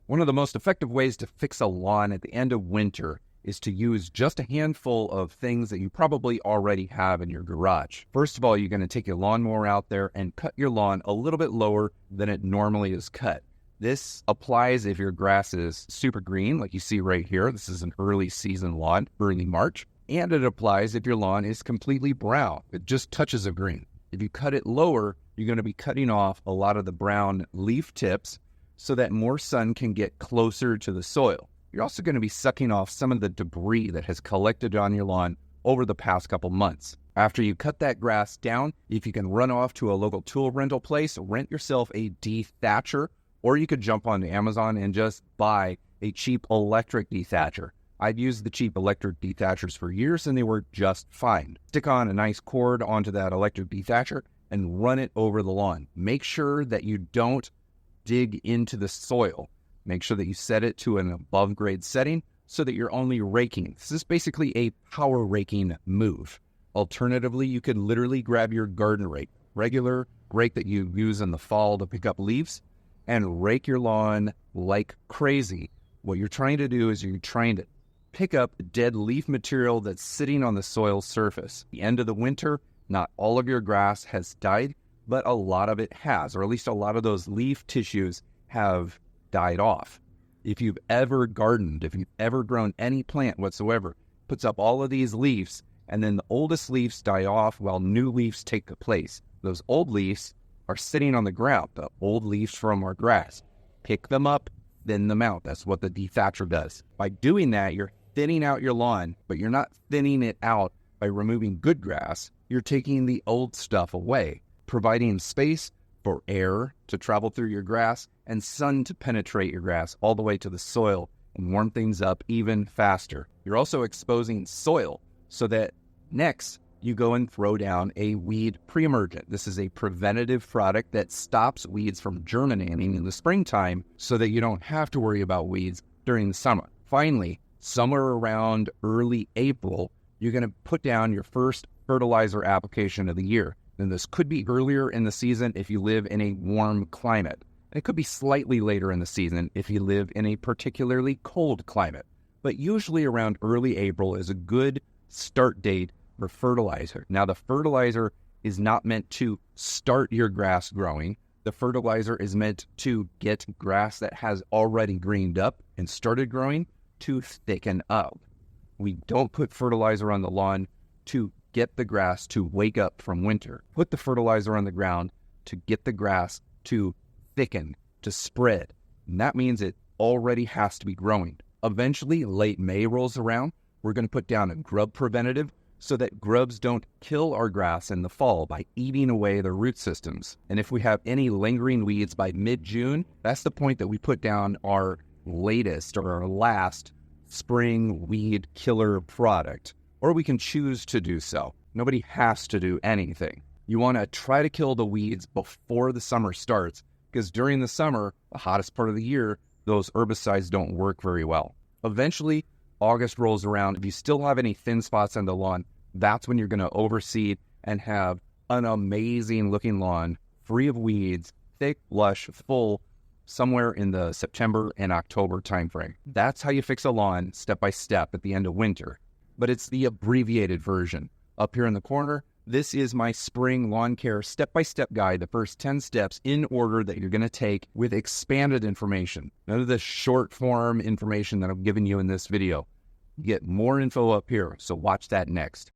One of the most effective ways to fix a lawn at the end of winter is to use just a handful of things that you probably already have in your garage. First of all, you're going to take your lawnmower out there and cut your lawn a little bit lower than it normally is cut. This applies if your grass is super green, like you see right here. This is an early season lawn, early March. And it applies if your lawn is completely brown. It just touches of green. If you cut it lower, you're going to be cutting off a lot of the brown leaf tips so that more sun can get closer to the soil. You're also going to be sucking off some of the debris that has collected on your lawn over the past couple months. After you cut that grass down, if you can run off to a local tool rental place, rent yourself a Dethatcher, or you could jump on Amazon and just buy a cheap electric Dethatcher. I've used the cheap electric Dethatchers for years and they work just fine. Stick on a nice cord onto that electric Dethatcher and run it over the lawn. Make sure that you don't dig into the soil. Make sure that you set it to an above grade setting so that you're only raking. This is basically a power raking move. Alternatively, you could literally grab your garden rake, regular rake that you use in the fall to pick up leaves, and rake your lawn like crazy. What you're trying to do is you're trying to pick up dead leaf material that's sitting on the soil surface. At the end of the winter, not all of your grass has died, but a lot of it has, or at least a lot of those leaf tissues have died off. If you've ever gardened, if you've ever grown any plant whatsoever, puts up all of these leaves, and then the oldest leaves die off while new leaves take the place. Those old leaves are sitting on the ground, the old leaves from our grass. Pick them up, thin them out. That's what the Dethatcher does. By doing that, you're thinning out your lawn, but you're not thinning it out by removing good grass. You're taking the old stuff away, providing space for air to travel through your grass and sun to penetrate your grass all the way to the soil and warm things up even faster. You're also exposing soil so that next you go and throw down a weed pre-emergent. This is a preventative product that stops weeds from germinating in the springtime so that you don't have to worry about weeds during the summer. Finally, somewhere around early April, you're going to put down your first fertilizer application of the year. And this could be earlier in the season if you live in a warm climate. And it could be slightly later in the season if you live in a particularly cold climate. But usually around early April is a good start date for fertilizer. Now, the fertilizer is not meant to start your grass growing. The fertilizer is meant to get grass that has already greened up and started growing to thicken up. We don't put fertilizer on the lawn to get the grass to wake up from winter. Put the fertilizer on the ground to get the grass to thicken, to spread. And that means it already has to be growing. Eventually, late May rolls around, we're going to put down a grub preventative so that grubs don't kill our grass in the fall by eating away the root systems. And if we have any lingering weeds by mid-June, that's the point that we put down our latest or our last spring weed killer product. Or we can choose to do so. Nobody has to do anything. You want to try to kill the weeds before the summer starts, because during the summer, the hottest part of the year, those herbicides don't work very well. Eventually, August rolls around. If you still have any thin spots on the lawn, that's when you're going to overseed and have an amazing looking lawn, free of weeds, thick, lush, full, somewhere in the September and October timeframe. That's how you fix a lawn step by step at the end of winter. But it's the abbreviated version. Up here in the corner, this is my spring lawn care step-by-step guide, the first 10 steps in order that you're going to take with expanded information. None of the short form information that I'm giving you in this video. You get more info up here, so watch that next.